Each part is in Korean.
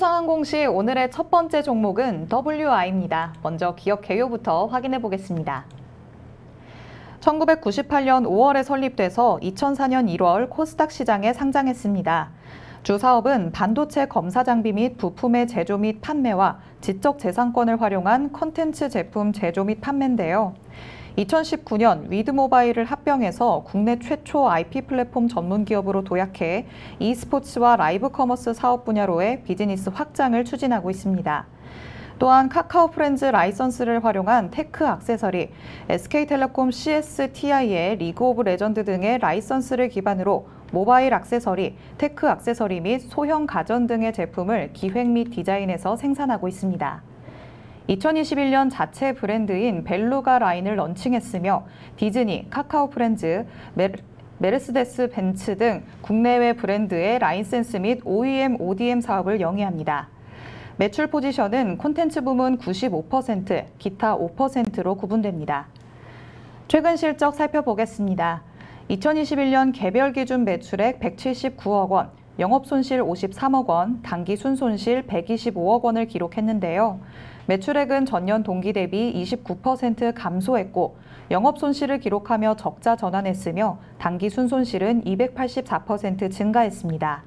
상항공시 오늘의 첫 번째 종목은 WI입니다. 먼저 기업 개요부터 확인해 보겠습니다. 1998년 5월에 설립돼서 2004년 1월 코스닥 시장에 상장했습니다. 주 사업은 반도체 검사 장비 및 부품의 제조 및 판매와 지적재산권을 활용한 컨텐츠 제품 제조 및 판매인데요. 2019년 위드모바일을 합병해서 국내 최초 IP 플랫폼 전문 기업으로 도약해 e스포츠와 라이브 커머스 사업 분야로의 비즈니스 확장을 추진하고 있습니다. 또한 카카오 프렌즈 라이선스를 활용한 테크 액세서리, SK텔레콤 CSTI의 리그 오브 레전드 등의 라이선스를 기반으로 모바일 액세서리, 테크 액세서리 및 소형 가전 등의 제품을 기획 및 디자인해서 생산하고 있습니다. 2021년 자체 브랜드인 벨루가 라인을 런칭했으며 디즈니, 카카오 프렌즈, 메르세데스 벤츠 등 국내외 브랜드의 라이센스 및 OEM, ODM 사업을 영위합니다. 매출 포지션은 콘텐츠 부문 95%, 기타 5%로 구분됩니다. 최근 실적 살펴보겠습니다. 2021년 개별 기준 매출액 179억 원, 영업손실 53억 원, 당기 순손실 125억 원을 기록했는데요. 매출액은 전년 동기 대비 29% 감소했고 영업손실을 기록하며 적자 전환했으며 당기 순손실은 284% 증가했습니다.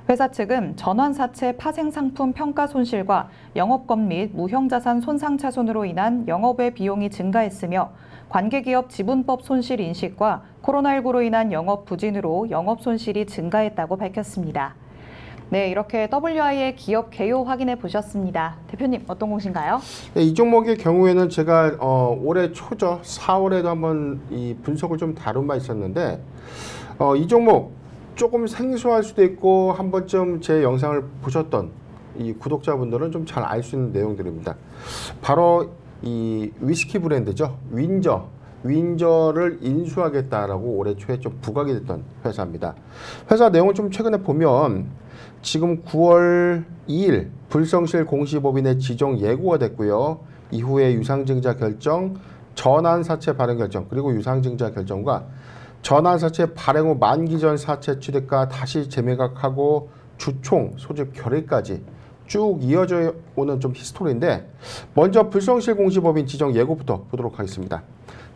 회사 측은 전환사채 파생상품 평가 손실과 영업권 및 무형자산 손상차손으로 인한 영업외 비용이 증가했으며 관계기업 지분법 손실 인식과 코로나19로 인한 영업 부진으로 영업손실이 증가했다고 밝혔습니다. 네, 이렇게 WI의 기업 개요 확인해 보셨습니다. 대표님, 어떤 곳인가요? 네, 이 종목의 경우에는 제가 올해 초죠. 4월에도 한번 이 분석을 좀 다룬 바 있었는데 이 종목 조금 생소할 수도 있고 한 번쯤 제 영상을 보셨던 이 구독자분들은 좀 잘 알 수 있는 내용들입니다. 바로 이 위스키 브랜드죠. 윈저를 인수하겠다라고 올해 초에 좀 부각이 됐던 회사입니다. 회사 내용을 좀 최근에 보면 지금 9월 2일 불성실 공시법인의 지정 예고가 됐고요. 이후에 유상증자 결정, 전환사채 발행 결정, 그리고 유상증자 결정과 전환사채 발행 후 만기 전 사채 취득과 다시 재매각하고 주총 소집 결의까지 쭉 이어져 오는 좀 히스토리인데, 먼저 불성실 공시법인 지정 예고부터 보도록 하겠습니다.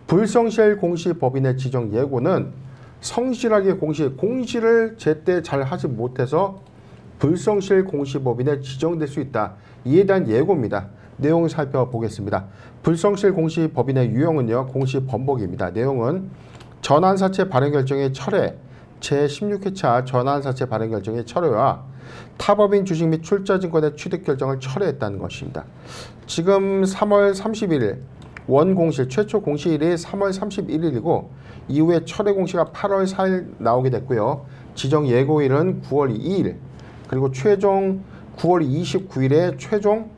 불성실 공시법인의 지정 예고는 성실하게 공시를 제때 잘 하지 못해서 불성실 공시법인에 지정될 수 있다. 이에 대한 예고입니다. 내용 살펴보겠습니다. 불성실 공시법인의 유형은요, 공시번복입니다. 내용은 전환사채 발행 결정의 철회, 제16회차 전환사채 발행 결정의 철회와 타법인 주식 및 출자증권의 취득 결정을 철회했다는 것입니다. 지금 3월 31일 원공시, 최초 공시일이 3월 31일이고 이후에 철회 공시가 8월 4일 나오게 됐고요. 지정 예고일은 9월 2일, 그리고 최종 9월 29일에 최종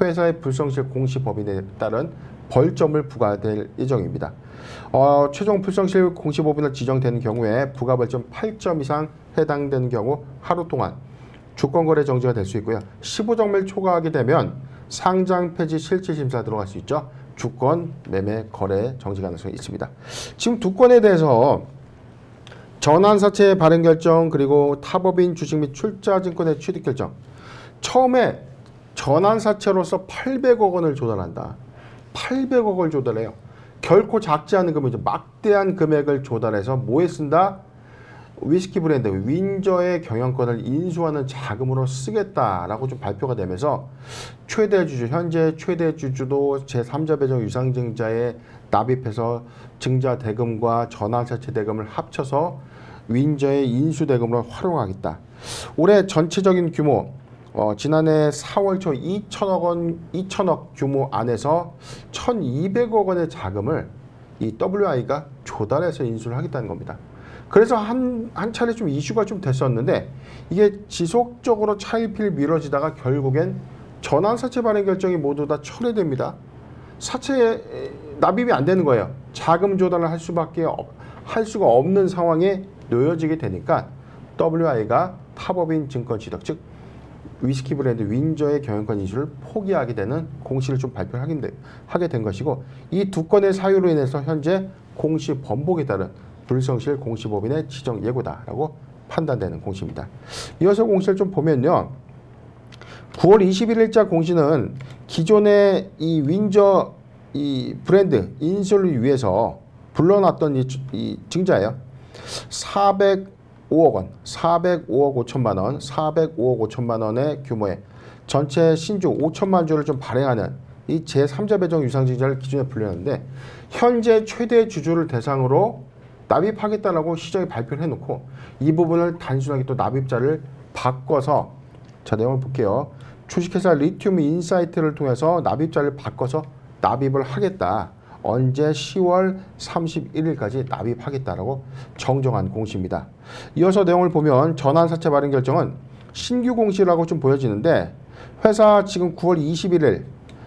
회사의 불성실 공시법인에 따른 벌점을 부과될 예정입니다. 최종 불성실 공시법인을 지정되는 경우에 부가벌점 8점 이상 해당되는 경우 하루 동안 주권거래 정지가 될 수 있고요. 15점을 초과하게 되면 상장 폐지 실질심사 들어갈 수 있죠. 주권 매매 거래 정지 가능성이 있습니다. 지금 두 건에 대해서 전환사채 발행 결정, 그리고 타법인 주식 및 출자증권의 취득 결정, 처음에 전환사채로서 800억 원을 조달한다. 800억 원을 조달해요. 결코 작지 않은 금액이죠. 막대한 금액을 조달해서 뭐에 쓴다? 위스키 브랜드 윈저의 경영권을 인수하는 자금으로 쓰겠다라고 좀 발표가 되면서 최대 주주, 현재 최대 주주도 제3자 배정 유상증자에 납입해서 증자 대금과 전환사채 대금을 합쳐서 윈저의 인수 대금으로 활용하겠다. 올해 전체적인 규모 지난해 4월 초 2천억 규모 안에서 1,200억 원의 자금을 이 WI가 조달해서 인수를 하겠다는 겁니다. 그래서 한 차례 좀 이슈가 좀 됐었는데 이게 지속적으로 차일피일 미뤄지다가 결국엔 전환사채 발행 결정이 모두 다 철회됩니다. 사채 납입이 안 되는 거예요. 자금 조달을 할 수가 없는 상황에 놓여지게 되니까 WI가 타법인 증권 취득, 즉 위스키 브랜드 윈저의 경영권 인수를 포기하게 되는 공시를 좀 발표하게 된 것이고, 이 두 건의 사유로 인해서 현재 공시 번복에 따른 불성실 공시법인의 지정 예고다라고 판단되는 공시입니다. 이어서 공시를 좀 보면요. 9월 21일자 공시는 기존의 이 윈저 이 브랜드 인수를 위해서 불러놨던 이 증자예요. 405억 원, 405억 5천만 원, 405억 5천만 원의 규모의 전체 신주 5천만 주를 좀 발행하는 이 제3자 배정 유상증자를 기준에 불리는데 현재 최대 주주를 대상으로 납입하겠다라고 시장에 발표를 해놓고 이 부분을 단순하게 또 납입자를 바꿔서 자 내용을 볼게요. 주식회사 리튬 인사이트를 통해서 납입자를 바꿔서 납입을 하겠다. 언제 10월 31일까지 납입하겠다라고 정정한 공시입니다. 이어서 내용을 보면 전환사채 발행 결정은 신규 공시라고 좀 보여지는데 회사 지금 9월 21일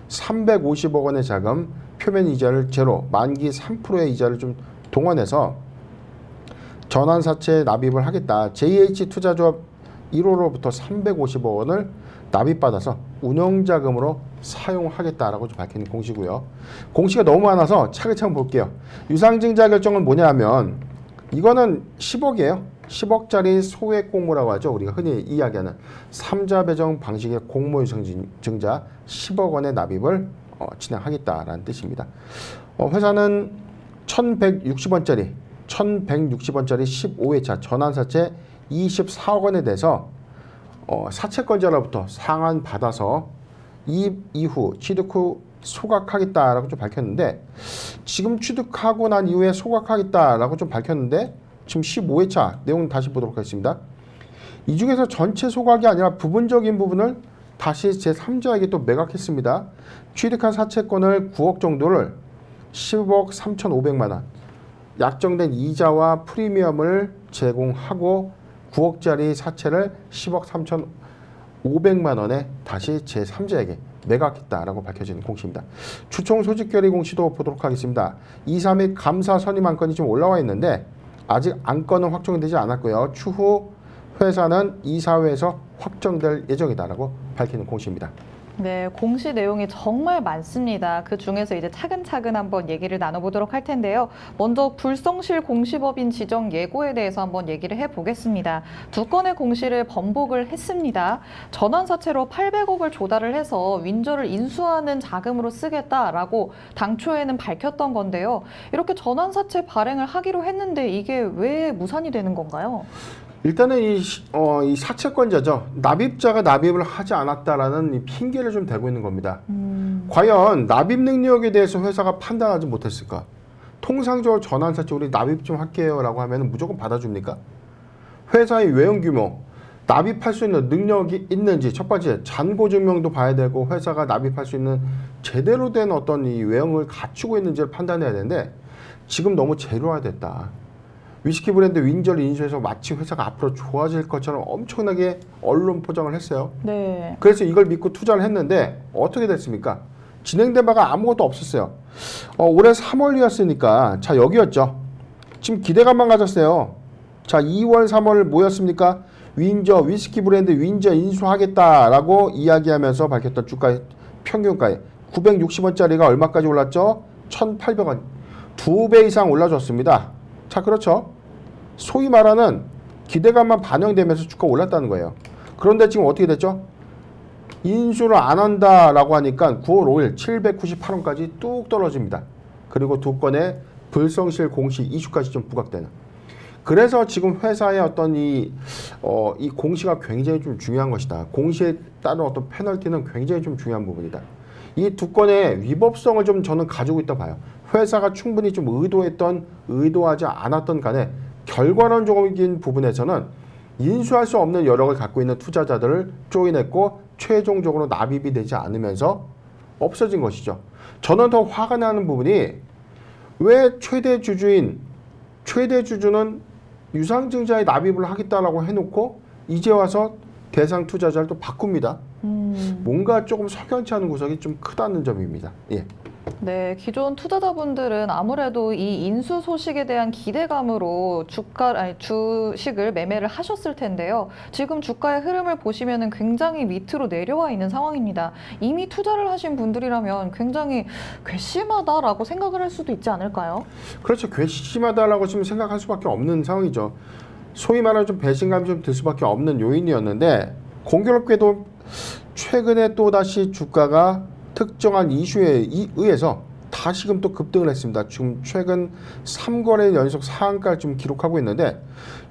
350억 원의 자금, 표면 이자를 제로, 만기 3%의 이자를 좀 동원해서 전환사채 납입을 하겠다. JH투자조합 1호로부터 350억 원을 납입받아서 운영자금으로 사용하겠다라고 좀 밝힌 공시고요. 공시가 너무 많아서 차근차근 볼게요. 유상증자 결정은 뭐냐 하면 이거는 10억이에요. 10억짜리 소액 공모라고 하죠. 우리가 흔히 이야기하는 3자 배정 방식의 공모 유상증자 10억 원의 납입을 진행하겠다라는 뜻입니다. 회사는 1160원짜리 15회차 전환사채 24억 원에 대해서 사채권자로부터 상환 받아서 이후 취득 후 소각하겠다라고 좀 밝혔는데 지금 취득하고 난 이후에 소각하겠다라고 좀 밝혔는데 지금 15회차 내용 다시 보도록 하겠습니다. 이 중에서 전체 소각이 아니라 부분적인 부분을 다시 제3자에게 또 매각했습니다. 취득한 사채권을 9억 정도를 10억 3,500만 원 약정된 이자와 프리미엄을 제공하고 9억짜리 사채를 10억 3,500만 원에 다시 제3자에게 매각했다라고 밝혀진 공시입니다. 추총 소집결의 공시도 보도록 하겠습니다. 이사 및 감사 선임 안건이 좀 올라와 있는데 아직 안건은 확정되지 않았고요. 추후 회사는 이사회에서 확정될 예정이다라고 밝히는 공시입니다. 네, 공시 내용이 정말 많습니다. 그 중에서 이제 차근차근 한번 얘기를 나눠보도록 할 텐데요. 먼저 불성실 공시법인 지정 예고에 대해서 한번 얘기를 해보겠습니다. 두 건의 공시를 번복을 했습니다. 전환사채로 800억을 조달을 해서 윈저를 인수하는 자금으로 쓰겠다라고 당초에는 밝혔던 건데요. 이렇게 전환사채 발행을 하기로 했는데 이게 왜 무산이 되는 건가요? 일단은 이 사채권자죠. 납입자가 납입을 하지 않았다라는 이 핑계를 좀 대고 있는 겁니다. 과연 납입 능력에 대해서 회사가 판단하지 못했을까? 통상적으로 전환사채 우리 납입 좀 할게요 라고 하면 무조건 받아줍니까? 회사의 외형 규모, 납입할 수 있는 능력이 있는지 첫 번째 잔고 증명도 봐야 되고 회사가 납입할 수 있는 제대로 된 어떤 이 외형을 갖추고 있는지를 판단해야 되는데 지금 너무 제로화됐다. 위스키 브랜드 윈저를 인수해서 마치 회사가 앞으로 좋아질 것처럼 엄청나게 언론 포장을 했어요. 네. 그래서 이걸 믿고 투자를 했는데 어떻게 됐습니까? 진행된 바가 아무것도 없었어요. 올해 3월이었으니까 자 여기였죠. 지금 기대감만 가졌어요. 자 2월 3월 뭐였습니까? 윈저 위스키 브랜드 윈저 인수하겠다라고 이야기하면서 밝혔던 주가 평균가에 960원짜리가 얼마까지 올랐죠? 1,800원. 2배 이상 올라줬습니다. 자 그렇죠. 소위 말하는 기대감만 반영되면서 주가가 올랐다는 거예요. 그런데 지금 어떻게 됐죠? 인수를 안 한다라고 하니까 9월 5일 798원까지 뚝 떨어집니다. 그리고 두 건의 불성실 공시 이슈까지 좀 부각되는. 그래서 지금 회사의 어떤 이 공시가 굉장히 좀 중요한 것이다. 공시에 따른 어떤 페널티는 굉장히 좀 중요한 부분이다. 이 두 건의 위법성을 좀 저는 가지고 있다 봐요. 회사가 충분히 좀 의도하지 않았던 간에 결과론적인 부분에서는 인수할 수 없는 여력을 갖고 있는 투자자들을 쪼이냈고 최종적으로 납입이 되지 않으면서 없어진 것이죠. 저는 더 화가 나는 부분이 왜 최대 주주는 유상증자에 납입을 하겠다라고 해놓고 이제 와서 대상 투자자를 또 바꿉니다. 뭔가 조금 석연치 않은 구석이 좀 크다는 점입니다. 예. 네, 기존 투자자분들은 아무래도 이 인수 소식에 대한 기대감으로 주식을 매매를 하셨을 텐데요. 지금 주가의 흐름을 보시면은 굉장히 밑으로 내려와 있는 상황입니다. 이미 투자를 하신 분들이라면 굉장히 괘씸하다라고 생각을 할 수도 있지 않을까요? 그렇죠. 괘씸하다라고 지금 생각할 수밖에 없는 상황이죠. 소위 말하는 좀 배신감이 좀 들 수밖에 없는 요인이었는데 공교롭게도 최근에 또다시 주가가 특정한 이슈에 의해서 다시금 또 급등을 했습니다. 지금 최근 3거래 연속 상한가를 좀 기록하고 있는데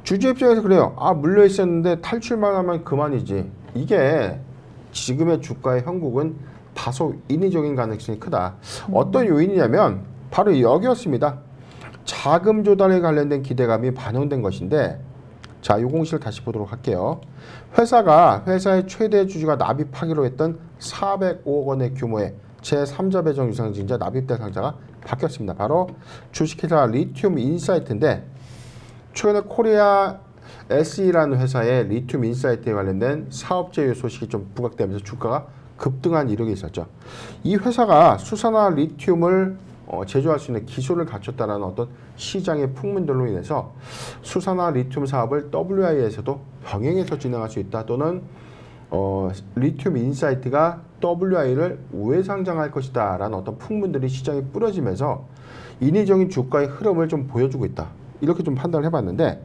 주주 입장에서 그래요. 아, 물려 있었는데 탈출만 하면 그만이지. 이게 지금의 주가의 형국은 다소 인위적인 가능성이 크다. 어떤 요인이냐면 바로 여기였습니다. 자금 조달에 관련된 기대감이 반영된 것인데, 자, 이 공식을 다시 보도록 할게요. 회사의 최대 주주가 납입하기로 했던 405억 원의 규모의 제3자 배정 유상증자 납입 대상자가 바뀌었습니다. 바로 주식회사 리튬 인사이트인데, 최근에 코리아 SE라는 회사의 리튬 인사이트에 관련된 사업 제휴 소식이 좀 부각되면서 주가가 급등한 이력이 있었죠. 이 회사가 수산화 리튬을 제조할 수 있는 기술을 갖췄다는 어떤 시장의 풍문들로 인해서 수산화 리튬 사업을 WI에서도 병행해서 진행할 수 있다, 또는 리튬 인사이트가 WI를 우회 상장할 것이다 라는 어떤 풍문들이 시장에 뿌려지면서 인위적인 주가의 흐름을 좀 보여주고 있다, 이렇게 좀 판단을 해봤는데,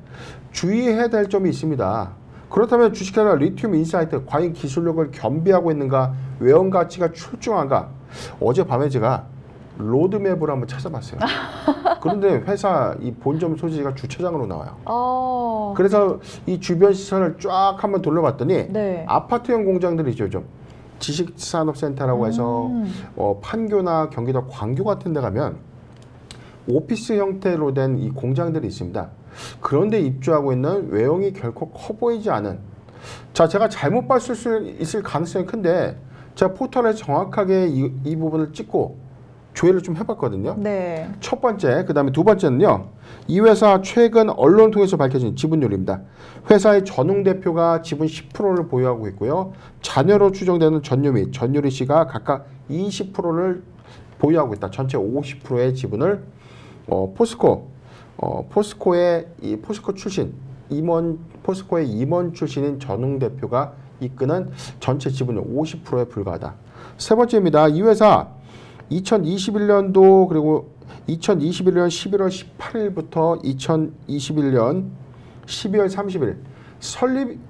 주의해야 될 점이 있습니다. 그렇다면 주식회사 리튬 인사이트 과연 기술력을 겸비하고 있는가, 외형 가치가 출중한가? 어젯밤에 제가 로드맵을 한번 찾아봤어요. 그런데 회사 이 본점 소지가 주차장으로 나와요. 그래서 이 주변 시설을 쫙 한번 돌려봤더니 네. 아파트형 공장들이 있죠. 좀 지식산업센터라고 해서 판교나 경기도 광교 같은 데 가면 오피스 형태로 된 이 공장들이 있습니다. 그런데 입주하고 있는 외형이 결코 커 보이지 않은, 자, 제가 잘못 봤을 수 있을 가능성이 큰데 제가 포털에 정확하게 이 부분을 찍고 조회를 좀 해봤거든요. 네. 첫 번째, 그 다음에 두 번째는요, 이 회사 최근 언론을 통해서 밝혀진 지분율입니다. 회사의 전웅 대표가 지분 10%를 보유하고 있고요, 자녀로 추정되는 전유미, 전유리 씨가 각각 20%를 보유하고 있다. 전체 50%의 지분을 포스코의 포스코 출신 포스코의 임원 출신인 전웅 대표가 이끄는 전체 지분의 50%에 불과하다. 세 번째입니다. 이 회사 2021년도 그리고 2021년 11월 18일부터 2021년 12월 30일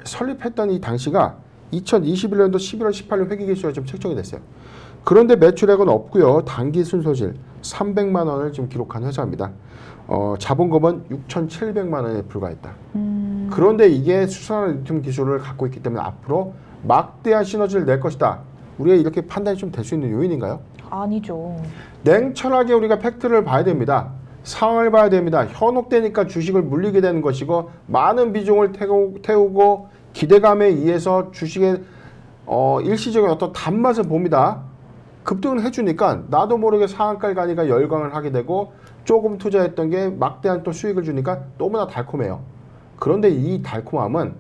설립했던 이 당시가 2021년도 11월 18일 회계기수가 좀 책정이 됐어요. 그런데 매출액은 없고요. 단기 순손실 300만 원을 지금 기록한 회사입니다. 자본금은 6,700만 원에 불과했다. 그런데 이게 수산화 리튬 기술을 갖고 있기 때문에 앞으로 막대한 시너지를 낼 것이다. 우리가 이렇게 판단이 좀 될 수 있는 요인인가요? 아니죠. 냉철하게 우리가 팩트를 봐야 됩니다. 상황을 봐야 됩니다. 현혹되니까 주식을 물리게 되는 것이고, 많은 비중을 태우고 기대감에 의해서 주식의 일시적인 어떤 단맛을 봅니다. 급등을 해주니까 나도 모르게 상한가를 가니까 열광을 하게 되고, 조금 투자했던 게 막대한 또 수익을 주니까 너무나 달콤해요. 그런데 이 달콤함은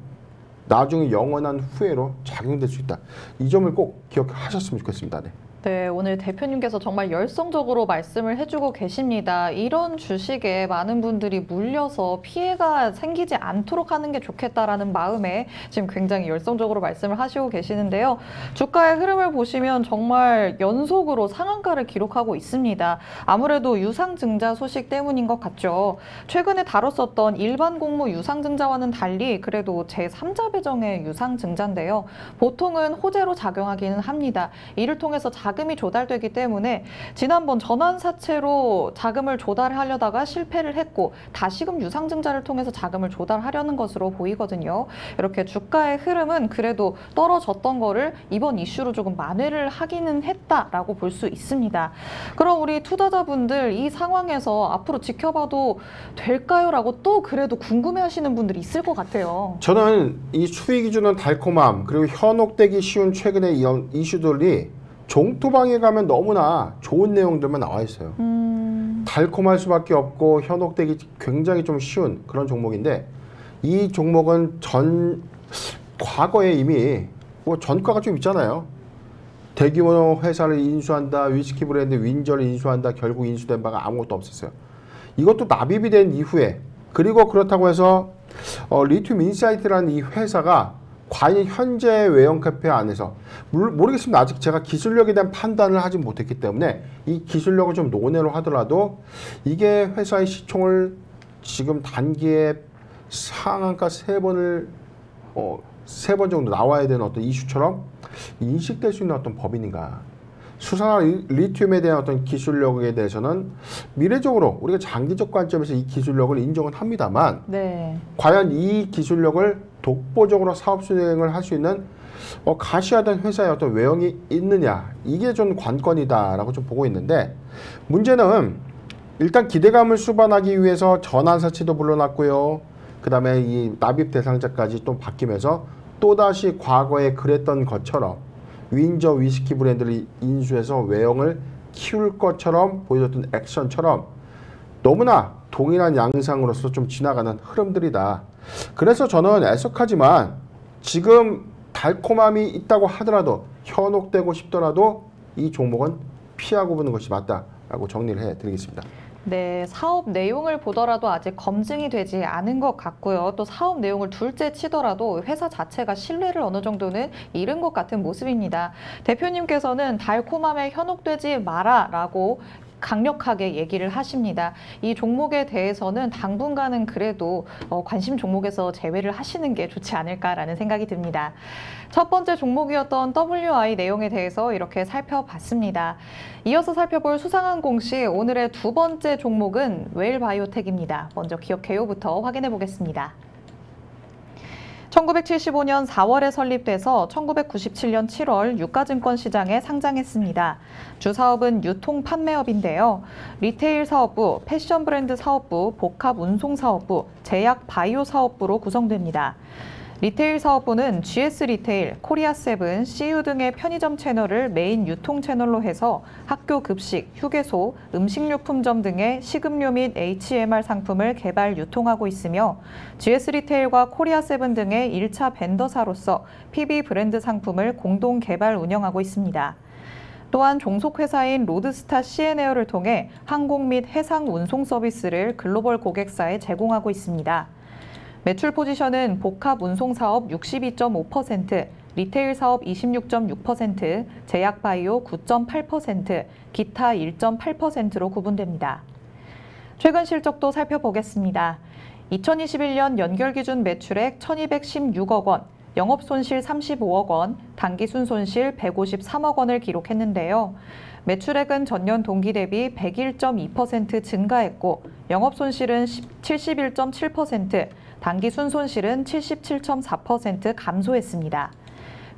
나중에 영원한 후회로 작용될 수 있다. 이 점을 꼭 기억하셨으면 좋겠습니다. 네. 네, 오늘 대표님께서 정말 열성적으로 말씀을 해주고 계십니다. 이런 주식에 많은 분들이 물려서 피해가 생기지 않도록 하는 게 좋겠다라는 마음에 지금 굉장히 열성적으로 말씀을 하시고 계시는데요. 주가의 흐름을 보시면 정말 연속으로 상한가를 기록하고 있습니다. 아무래도 유상증자 소식 때문인 것 같죠. 최근에 다뤘었던 일반 공모 유상증자와는 달리 그래도 제3자 배정의 유상증자인데요. 보통은 호재로 작용하기는 합니다. 이를 통해서 자금이 조달되기 때문에 지난번 전환사채로 자금을 조달하려다가 실패를 했고 다시금 유상증자를 통해서 자금을 조달하려는 것으로 보이거든요. 이렇게 주가의 흐름은 그래도 떨어졌던 거를 이번 이슈로 조금 만회를 하기는 했다라고 볼 수 있습니다. 그럼 우리 투자자분들 이 상황에서 앞으로 지켜봐도 될까요? 라고 또 그래도 궁금해하시는 분들이 있을 것 같아요. 저는 이 수익이 주는 달콤함, 그리고 현혹되기 쉬운 최근의 이슈들이 종토방에 가면 너무나 좋은 내용들만 나와 있어요. 달콤할 수밖에 없고 현혹되기 굉장히 좀 쉬운 그런 종목인데, 이 종목은 과거에 이미 뭐 전과가 좀 있잖아요. 대규모 회사를 인수한다, 위스키 브랜드 윈저를 인수한다, 결국 인수된 바가 아무것도 없었어요. 이것도 납입이 된 이후에, 그리고 그렇다고 해서 리튬 인사이트라는 이 회사가 과연 현재 외형 카페 안에서 모르겠습니다. 아직 제가 기술력에 대한 판단을 하지 못했기 때문에 이 기술력을 좀 논외로 하더라도 이게 회사의 시총을 지금 단기에 상한가 3번을 세 번 정도 나와야 되는 어떤 이슈처럼 인식될 수 있는 어떤 법인인가. 수산화 리튬에 대한 어떤 기술력에 대해서는 미래적으로 우리가 장기적 관점에서 이 기술력을 인정은 합니다만 네. 과연 이 기술력을 독보적으로 사업 수행을 할 수 있는 가시화된 회사의 어떤 외형이 있느냐, 이게 좀 관건이다라고 좀 보고 있는데, 문제는 일단 기대감을 수반하기 위해서 전환사치도 물러났고요. 그 다음에 이 납입 대상자까지 또 바뀌면서 또다시 과거에 그랬던 것처럼 윈저 위스키 브랜드를 인수해서 외형을 키울 것처럼 보여줬던 액션처럼 너무나 동일한 양상으로서 좀 지나가는 흐름들이다. 그래서 저는 애석하지만 지금 달콤함이 있다고 하더라도, 현혹되고 싶더라도 이 종목은 피하고 보는 것이 맞다라고 정리를 해드리겠습니다. 네, 사업 내용을 보더라도 아직 검증이 되지 않은 것 같고요. 또 사업 내용을 둘째 치더라도 회사 자체가 신뢰를 어느 정도는 잃은 것 같은 모습입니다. 대표님께서는 달콤함에 현혹되지 마라라고 강력하게 얘기를 하십니다. 이 종목에 대해서는 당분간은 그래도 관심 종목에서 제외를 하시는 게 좋지 않을까라는 생각이 듭니다. 첫 번째 종목이었던 WI 내용에 대해서 이렇게 살펴봤습니다. 이어서 살펴볼 수상한 공시, 오늘의 두 번째 종목은 웰바이오텍입니다. 먼저 기업 개요부터 확인해 보겠습니다. 1975년 4월에 설립돼서 1997년 7월 유가증권 시장에 상장했습니다. 주 사업은 유통 판매업인데요. 리테일 사업부, 패션 브랜드 사업부, 복합 운송 사업부, 제약 바이오 사업부로 구성됩니다. 리테일 사업부는 GS 리테일, 코리아세븐, CU 등의 편의점 채널을 메인 유통 채널로 해서 학교 급식, 휴게소, 음식료품점 등의 식음료 및 HMR 상품을 개발, 유통하고 있으며 GS 리테일과 코리아세븐 등의 1차 벤더사로서 PB 브랜드 상품을 공동 개발, 운영하고 있습니다. 또한 종속회사인 로드스타 CN에어를 통해 항공 및 해상 운송 서비스를 글로벌 고객사에 제공하고 있습니다. 매출 포지션은 복합 운송 사업 62.5%, 리테일 사업 26.6%, 제약 바이오 9.8%, 기타 1.8%로 구분됩니다. 최근 실적도 살펴보겠습니다. 2021년 연결 기준 매출액 1,216억 원, 영업손실 35억 원, 당기순손실 153억 원을 기록했는데요. 매출액은 전년 동기 대비 101.2% 증가했고 영업손실은 71.7%, 당기순손실은 77.4% 감소했습니다.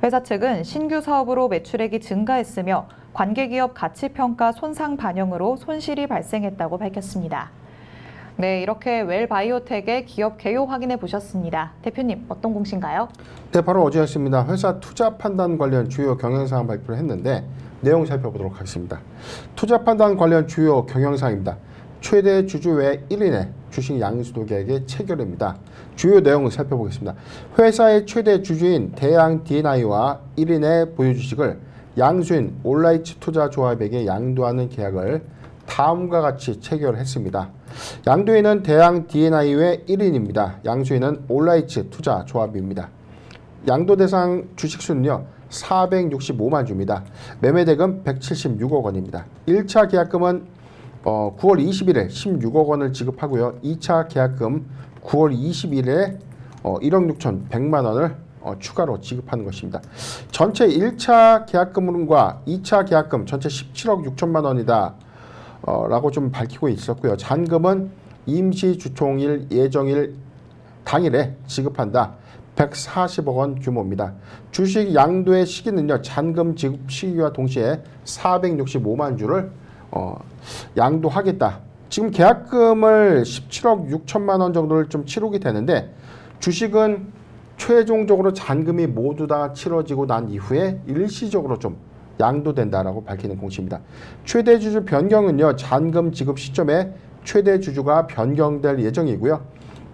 회사 측은 신규 사업으로 매출액이 증가했으며 관계기업 가치평가 손상 반영으로 손실이 발생했다고 밝혔습니다. 네, 이렇게 웰바이오텍의 기업 개요 확인해 보셨습니다. 대표님, 어떤 공시인가요? 네, 바로 어제였습니다. 회사 투자 판단 관련 주요 경영사항 발표를 했는데 내용 살펴보도록 하겠습니다. 투자 판단 관련 주요 경영사항입니다. 최대 주주 외 1인의 주식 양수도 계약의 체결입니다. 주요 내용을 살펴보겠습니다. 회사의 최대 주주인 대양 D&I와 1인의 보유주식을 양수인 올라이츠 투자조합에게 양도하는 계약을 다음과 같이 체결했습니다. 양도인은 대양 D&I 외 1인입니다. 양수인은 올라이츠 투자조합입니다. 양도 대상 주식수는요, 465만 주입니다. 매매대금 176억 원입니다. 1차 계약금은 9월 20일에 16억 원을 지급하고요. 2차 계약금 9월 20일에 1억 6,100만 원을 추가로 지급하는 것입니다. 전체 1차 계약금과 2차 계약금 전체 17억 6천만 원이다 라고 좀 밝히고 있었고요. 잔금은 임시 주총일 예정일 당일에 지급한다. 140억 원 규모입니다. 주식 양도의 시기는요, 잔금 지급 시기와 동시에 465만 주를 양도하겠다. 지금 계약금을 17억 6천만 원 정도를 좀 치르게 되는데 주식은 최종적으로 잔금이 모두 다 치러지고 난 이후에 일시적으로 좀 양도된다라고 밝히는 공시입니다. 최대 주주 변경은요, 잔금 지급 시점에 최대 주주가 변경될 예정이고요.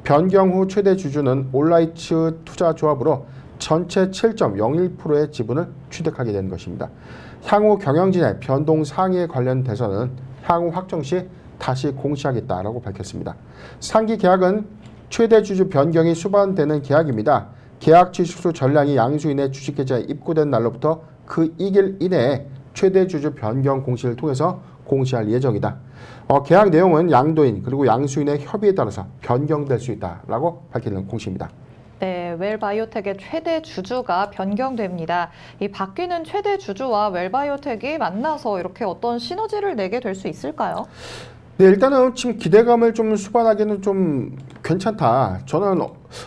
변경 후 최대 주주는 올라이츠 투자조합으로 전체 7.01%의 지분을 취득하게 되는 것입니다. 향후 경영진의 변동 사항에 관련돼서는 향후 확정 시 다시 공시하겠다라고 밝혔습니다. 상기 계약은 최대 주주 변경이 수반되는 계약입니다. 계약 취식수 전량이 양수인의 주식계좌에 입구된 날로부터 그 2일 이내에 최대 주주 변경 공시를 통해서 공시할 예정이다. 계약 내용은 양도인 그리고 양수인의 협의에 따라서 변경될 수 있다라고 밝히는 공시입니다. 네, 웰바이오텍의 최대 주주가 변경됩니다. 이 바뀌는 최대 주주와 웰바이오텍이 만나서 이렇게 어떤 시너지를 내게 될 수 있을까요? 네, 일단은 지금 기대감을 좀 수반하기는 좀 괜찮다. 저는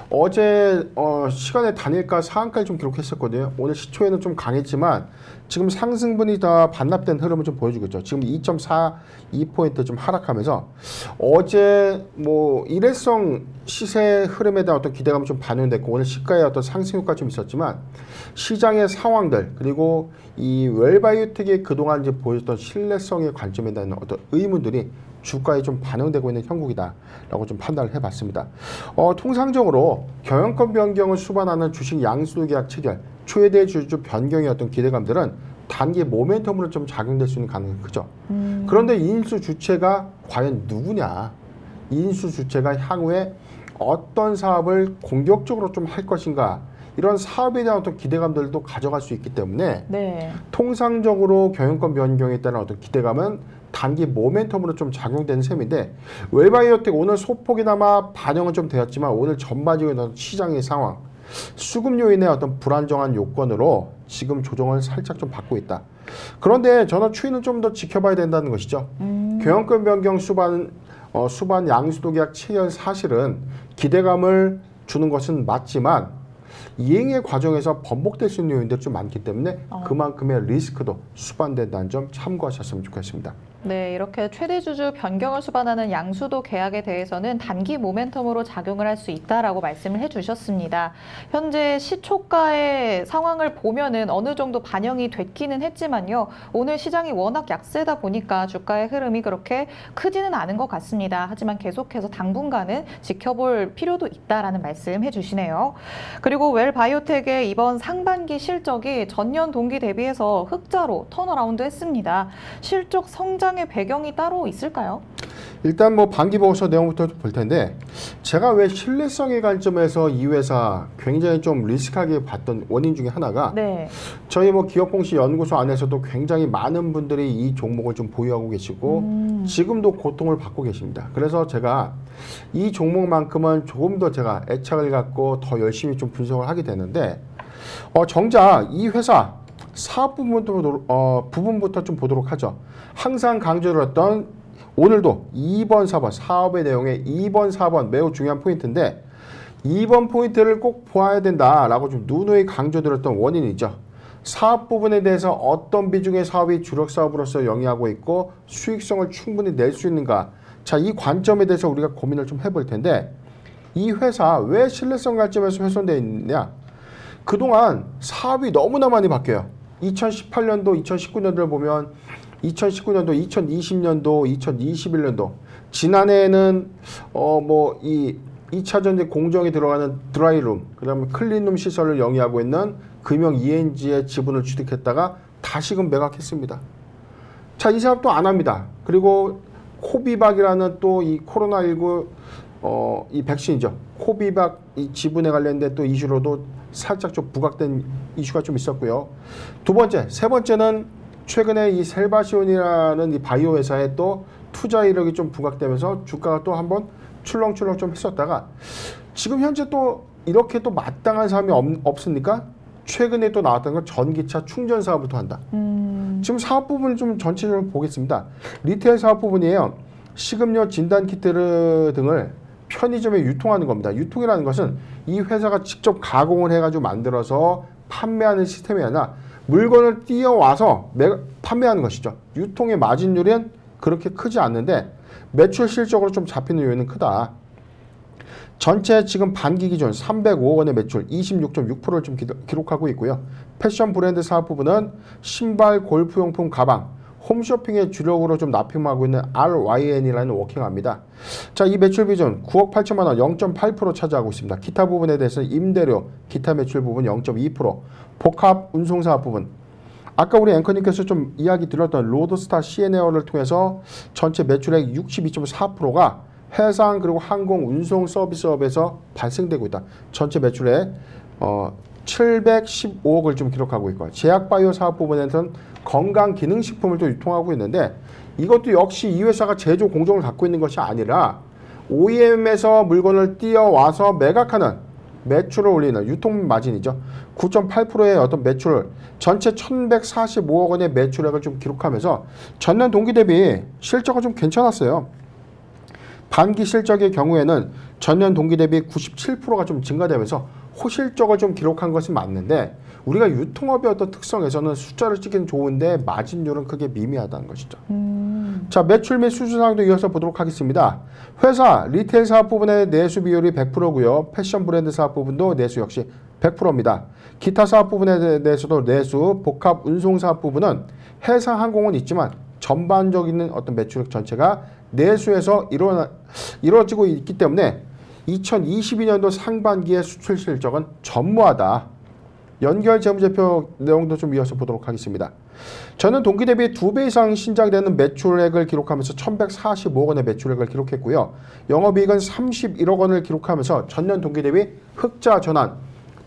어제 시간의 단일가 상한가를 좀 기록했었거든요. 오늘 시초에는 좀 강했지만 지금 상승분이 다 반납된 흐름을 좀 보여주고 있죠. 지금 2.42포인트 좀 하락하면서 어제 뭐 일회성 시세 흐름에 대한 어떤 기대감이 좀 반영됐고 오늘 시가의 어떤 상승 효과가 좀 있었지만 시장의 상황들 그리고 이 웰바이오텍이 그동안 이제 보였던 신뢰성의 관점에 대한 어떤 의문들이 주가에 좀 반영되고 있는 형국이다라고 좀 판단을 해봤습니다. 통상적으로 경영권 변경을 수반하는 주식 양수도 계약 체결, 최대 주주 변경의 어떤 기대감들은 단기 모멘텀으로 좀 작용될 수 있는 가능성이 크죠. 그런데 인수 주체가 과연 누구냐? 인수 주체가 향후에 어떤 사업을 공격적으로 좀 할 것인가? 이런 사업에 대한 어떤 기대감들도 가져갈 수 있기 때문에 네. 통상적으로 경영권 변경에 따른 어떤 기대감은 단기 모멘텀으로 좀 작용되는 셈인데 웰바이오텍 오늘 소폭이나마 반영은 좀 되었지만 오늘 전반적인 시장의 상황 수급 요인의 어떤 불안정한 요건으로 지금 조정을 살짝 좀 받고 있다. 그런데 저는 추이는 좀 더 지켜봐야 된다는 것이죠. 경영권 변경 수반 양수도 계약 체결 사실은 기대감을 주는 것은 맞지만 이행의 과정에서 번복될 수 있는 요인들이 좀 많기 때문에 그만큼의 리스크도 수반된다는 점 참고하셨으면 좋겠습니다. 네, 이렇게 최대 주주 변경을 수반하는 양수도 계약에 대해서는 단기 모멘텀으로 작용을 할 수 있다라고 말씀을 해주셨습니다. 현재 시초가의 상황을 보면은 어느 정도 반영이 됐기는 했지만요. 오늘 시장이 워낙 약세다 보니까 주가의 흐름이 그렇게 크지는 않은 것 같습니다. 하지만 계속해서 당분간은 지켜볼 필요도 있다라는 말씀 해주시네요. 그리고 웰바이오텍의 이번 상반기 실적이 전년 동기 대비해서 흑자로 턴어라운드 했습니다. 실적 성장의 배경이 따로 있을까요? 일단 뭐 반기 보고서 내용부터 볼 텐데 제가 왜 신뢰성의 관점에서 이 회사 굉장히 좀 리스크하게 봤던 원인 중에 하나가 네. 저희 뭐 기업공시 연구소 안에서도 굉장히 많은 분들이 이 종목을 좀 보유하고 계시고 지금도 고통을 받고 계십니다. 그래서 제가 이 종목만큼은 조금 더 제가 애착을 갖고 더 열심히 좀 분석을 하게 되는데 정작 이 회사 사업 부분부터 좀 보도록 하죠. 항상 강조를 했던 오늘도 2번, 4번 사업의 내용에 2번, 4번 매우 중요한 포인트인데 2번 포인트를 꼭 보아야 된다라고 좀 누누이 강조드렸던 원인이죠. 사업 부분에 대해서 어떤 비중의 사업이 주력 사업으로서 영위하고 있고 수익성을 충분히 낼 수 있는가. 자, 이 관점에 대해서 우리가 고민을 좀 해볼 텐데 이 회사 왜 신뢰성 관점에서 훼손되어 있느냐. 그동안 사업이 너무나 많이 바뀌어요. 2018년도, 2019년도를 보면 2019년도, 2020년도, 2021년도 지난해에는 뭐 이 2차 전지 공정에 들어가는 드라이룸, 그다음에 클린룸 시설을 영위하고 있는 금형 ENG의 지분을 취득했다가 다시금 매각했습니다. 자, 이 사업도 안 합니다. 그리고 코비박이라는 또 이 코로나19 이 백신이죠. 코비박 이 지분에 관련된 또 이슈로도 살짝 좀 부각된 이슈가 좀 있었고요. 두 번째, 세 번째는 최근에 이 셀바시온이라는 이 바이오 회사에 또 투자 이력이 좀 부각되면서 주가가 또 한번 출렁출렁 좀 했었다가 지금 현재 또 이렇게 또 마땅한 사업이 없습니까? 최근에 또 나왔던 건 전기차 충전 사업부터 한다. 지금 사업 부분을 좀 전체적으로 보겠습니다. 리테일 사업 부분이에요. 식음료, 진단키트 등을 편의점에 유통하는 겁니다. 유통이라는 것은 이 회사가 직접 가공을 해가지고 만들어서 판매하는 시스템이 아니라 물건을 띄어와서 판매하는 것이죠. 유통의 마진율은 그렇게 크지 않는데 매출 실적으로 좀 잡히는 요인은 크다. 전체 지금 반기 기준 305억 원의 매출 26.6%를 좀 기록하고 있고요. 패션 브랜드 사업 부분은 신발, 골프용품, 가방, 홈쇼핑의 주력으로 좀 납품하고 있는 RYN이라는 워킹합니다. 자, 이 매출 비중 9억 8천만 원 0.8% 차지하고 있습니다. 기타 부분에 대해서는 임대료, 기타 매출 부분 0.2%, 복합 운송 사업 부분. 아까 우리 앵커님께서 좀 이야기 드렸던 로드스타 CNA를 통해서 전체 매출액 62.4%가 해상 그리고 항공 운송 서비스업에서 발생되고 있다. 전체 매출액 715억을 좀 기록하고 있고 제약바이오 사업 부분에서는 건강기능식품을 또 유통하고 있는데 이것도 역시 이 회사가 제조 공정을 갖고 있는 것이 아니라 OEM에서 물건을 띄어와서 매각하는 매출을 올리는 유통 마진이죠. 9.8%의 어떤 매출, 전체 1,145억 원의 매출액을 좀 기록하면서 전년 동기 대비 실적은 좀 괜찮았어요. 반기 실적의 경우에는 전년 동기 대비 97%가 좀 증가되면서 호실적을 좀 기록한 것은 맞는데 우리가 유통업의 어떤 특성에서는 숫자를 찍기는 좋은데 마진율은 크게 미미하다는 것이죠. 자, 매출 및 수주 상황도 이어서 보도록 하겠습니다. 회사, 리테일 사업 부분의 내수 비율이 100%고요. 패션 브랜드 사업 부분도 내수 역시 100%입니다. 기타 사업 부분에 대해서도 내수, 복합 운송 사업 부분은 해상 항공은 있지만 전반적인 어떤 매출액 전체가 내수에서 이루어지고 있기 때문에 2022년도 상반기의 수출 실적은 전무하다. 연결 재무제표 내용도 좀 이어서 보도록 하겠습니다. 저는 동기 대비 2배 이상 신장되는 매출액을 기록하면서 1,145억 원의 매출액을 기록했고요. 영업이익은 31억 원을 기록하면서 전년 동기 대비 흑자 전환,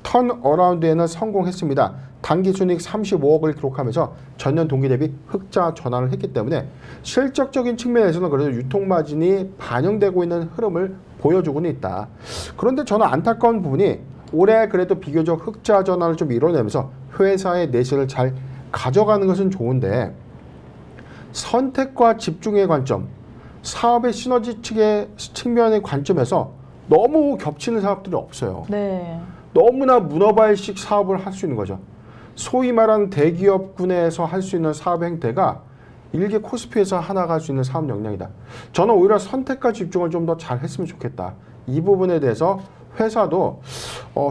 턴어라운드에는 성공했습니다. 당기순이익 35억을 기록하면서 전년 동기 대비 흑자 전환을 했기 때문에 실적적인 측면에서는 그래도 유통마진이 반영되고 있는 흐름을 보여주고는 있다. 그런데 저는 안타까운 부분이 올해 그래도 비교적 흑자 전환을 좀 이뤄내면서 회사의 내실을 잘 가져가는 것은 좋은데 선택과 집중의 관점, 사업의 시너지 측면의 관점에서 너무 겹치는 사업들이 없어요. 네. 너무나 문어발식 사업을 할 수 있는 거죠. 소위 말하는 대기업군에서 할 수 있는 사업 행태가 일개 코스피에서 하나가 할 수 있는 사업 역량이다. 저는 오히려 선택과 집중을 좀 더 잘 했으면 좋겠다. 이 부분에 대해서 회사도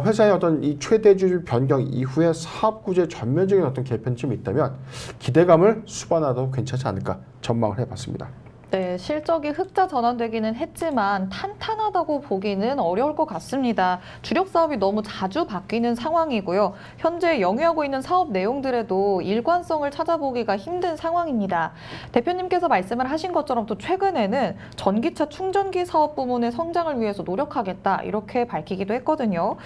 회사의 어떤 이 최대주 변경 이후에 사업 구조의 전면적인 어떤 개편점이 있다면 기대감을 수반하도 괜찮지 않을까 전망을 해봤습니다. 네, 실적이 흑자 전환되기는 했지만 탄탄하다고 보기는 어려울 것 같습니다. 주력 사업이 너무 자주 바뀌는 상황이고요. 현재 영위하고 있는 사업 내용들에도 일관성을 찾아보기가 힘든 상황입니다. 대표님께서 말씀을 하신 것처럼 또 최근에는 전기차 충전기 사업 부문의 성장을 위해서 노력하겠다 이렇게 밝히기도 했거든요.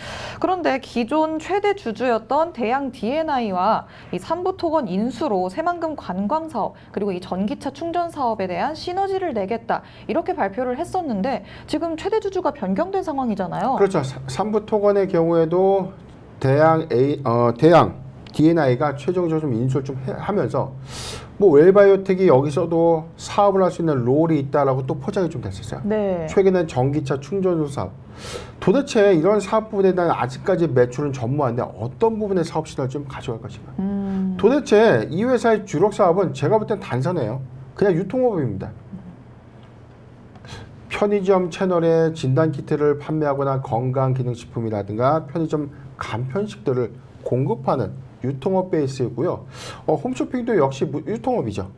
그런데 기존 최대 주주였던 대양 D&I와 이 삼부토건 인수로 새만금 관광 사업 그리고 이 전기차 충전 사업에 대한 시너지를 내겠다 이렇게 발표를 했었는데 지금 최대 주주가 변경된 상황이잖아요. 그렇죠. 삼부토건의 경우에도 대양 D&I가 최종적으로 좀 인수를 좀 하면서 뭐 웰바이오텍이 여기서도 사업을 할 수 있는 롤이 있다라고 또 포장이 좀 됐었어요. 네. 최근엔 전기차 충전소 사업. 도대체 이런 사업 부분에 대한 아직까지 매출은 전무한데 어떤 부분의 사업 시너지를 좀 가져갈 것인가. 도대체 이 회사의 주력 사업은 제가 볼 땐 단선해요. 그냥 유통업입니다. 편의점 채널에 진단키트를 판매하거나 건강기능식품이라든가 편의점 간편식들을 공급하는 유통업 베이스이고요. 홈쇼핑도 역시 유통업이죠.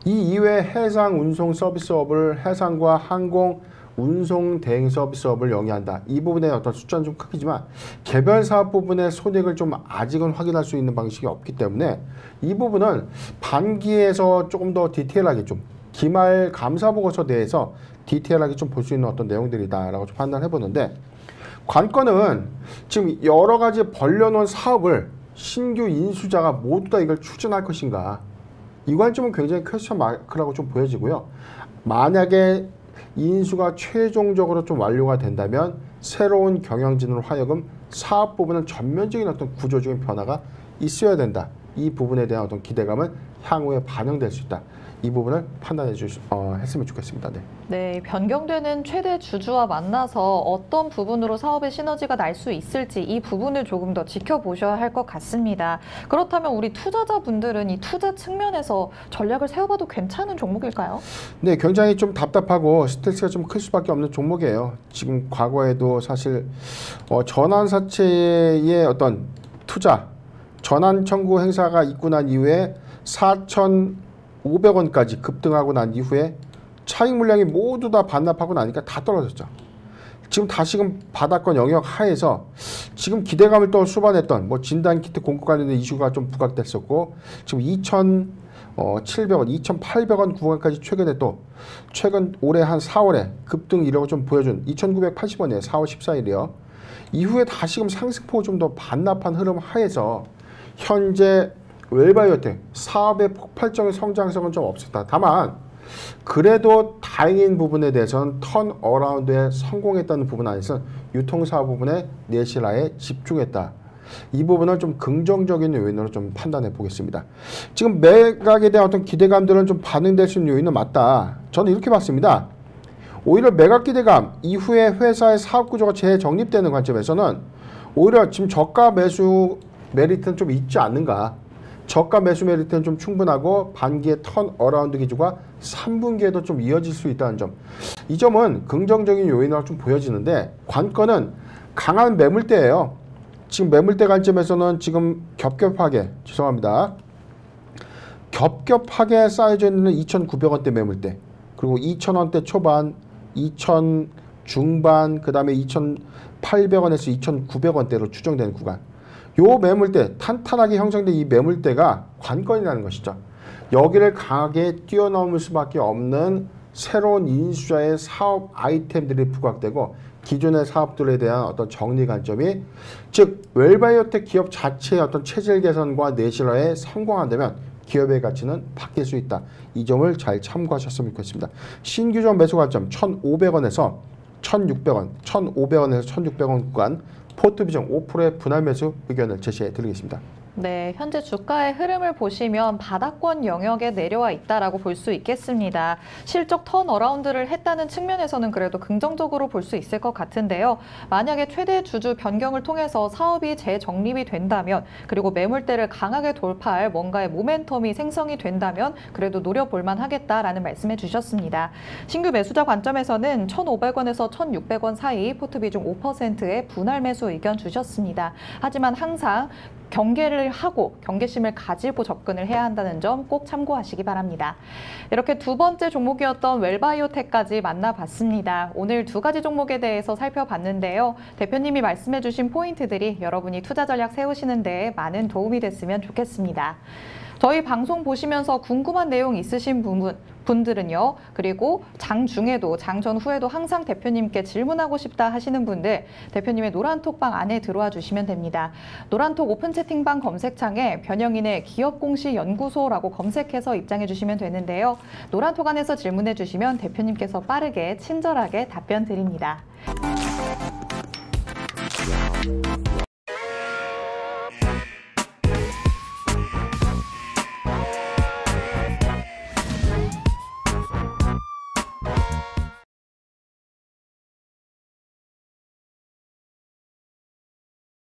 이 이외에 해상 운송 서비스업을 해상과 항공 운송 대행 서비스업을 영위한다. 이 부분의 어떤 숫자는 좀 크지만 개별 사업 부분의 손익을 좀 아직은 확인할 수 있는 방식이 없기 때문에 이 부분은 반기에서 조금 더 디테일하게 좀 기말 감사보고서 내에서 디테일하게 좀 볼 수 있는 어떤 내용들이다라고 좀 판단해 보는데 관건은 지금 여러 가지 벌려놓은 사업을 신규 인수자가 모두 다 이걸 추진할 것인가 이 관점은 굉장히 퀘스천 마크라고 좀 보여지고요. 만약에 인수가 최종적으로 좀 완료가 된다면 새로운 경영진으로 하여금 사업 부분은 전면적인 어떤 구조적인 변화가 있어야 된다. 이 부분에 대한 어떤 기대감은 향후에 반영될 수 있다. 이 부분을 판단해 했으면 좋겠습니다. 네. 네, 변경되는 최대 주주와 만나서 어떤 부분으로 사업의 시너지가 날 수 있을지 이 부분을 조금 더 지켜보셔야 할 것 같습니다. 그렇다면 우리 투자자분들은 이 투자 측면에서 전략을 세워봐도 괜찮은 종목일까요? 네, 굉장히 좀 답답하고 스트레스가 좀 클 수밖에 없는 종목이에요. 지금 과거에도 사실 전환사채의 어떤 투자, 전환 청구 행사가 있고 난 이후에 4,500원까지 급등하고 난 이후에 차익 물량이 모두 다 반납하고 나니까 다 떨어졌죠. 지금 다시금 바닥권 영역 하에서 지금 기대감을 또 수반했던 뭐 진단키트 공급 관련된 이슈가 좀 부각됐었고 지금 2,700원, 2,800원 구간까지 최근 올해 한 4월에 급등 이력을 좀 보여준 2,980원이에요. 4월 14일이요. 이후에 다시금 상승폭을 좀 더 반납한 흐름 하에서 현재 웰바이오텍 사업의 폭발적인 성장성은 좀 없었다. 다만 그래도 다행인 부분에 대해서는 턴어라운드에 성공했다는 부분 안에서 유통사업 부분에 내실화에 집중했다. 이 부분을 좀 긍정적인 요인으로 좀 판단해 보겠습니다. 지금 매각에 대한 어떤 기대감들은 좀 반영될 수 있는 요인은 맞다. 저는 이렇게 봤습니다. 오히려 매각 기대감 이후에 회사의 사업 구조가 재정립되는 관점에서는 오히려 지금 저가 매수 메리트는 좀 있지 않는가. 저가 매수 메리트는 좀 충분하고 반기의 턴어라운드 기조가 3분기에도 좀 이어질 수 있다는 점. 이 점은 긍정적인 요인으로 좀 보여지는데 관건은 강한 매물대예요. 지금 매물대 관점에서는 지금 겹겹하게 쌓여져 있는 2,900원대 매물대, 그리고 2,000원대 초반, 2,000 중반, 그 다음에 2,800원에서 2,900원대로 추정되는 구간. 요 매물대, 탄탄하게 형성된 이 매물대가 관건이라는 것이죠. 여기를 강하게 뛰어넘을 수밖에 없는 새로운 인수자의 사업 아이템들이 부각되고 기존의 사업들에 대한 어떤 정리 관점이, 즉 웰바이오텍 기업 자체의 어떤 체질 개선과 내실화에 성공한다면 기업의 가치는 바뀔 수 있다. 이 점을 잘 참고하셨으면 좋겠습니다. 신규점 매수 관점 1,500원에서 1,600원, 1,500원에서 1,600원 구간 포트 비중 5%의 분할 매수 의견을 제시해 드리겠습니다. 네, 현재 주가의 흐름을 보시면 바닥권 영역에 내려와 있다라고 볼 수 있겠습니다. 실적 턴어라운드를 했다는 측면에서는 그래도 긍정적으로 볼 수 있을 것 같은데요. 만약에 최대 주주 변경을 통해서 사업이 재정립이 된다면, 그리고 매물대를 강하게 돌파할 뭔가의 모멘텀이 생성이 된다면 그래도 노려볼 만하겠다라는 말씀해 주셨습니다. 신규 매수자 관점에서는 1,500원에서 1,600원 사이 포트 비중 5%의 분할 매수 의견 주셨습니다. 하지만 항상 경계를 하고 경계심을 가지고 접근을 해야 한다는 점 꼭 참고하시기 바랍니다. 이렇게 두 번째 종목이었던 웰바이오텍까지 만나봤습니다. 오늘 두 가지 종목에 대해서 살펴봤는데요. 대표님이 말씀해주신 포인트들이 여러분이 투자 전략 세우시는 데 많은 도움이 됐으면 좋겠습니다. 저희 방송 보시면서 궁금한 내용 있으신 분들은요. 그리고 장 중에도 장 전후에도 항상 대표님께 질문하고 싶다 하시는 분들, 대표님의 노란톡방 안에 들어와 주시면 됩니다. 노란톡 오픈 채팅방 검색창에 변영인의 기업공시연구소라고 검색해서 입장해 주시면 되는데요. 노란톡 안에서 질문해 주시면 대표님께서 빠르게 친절하게 답변 드립니다.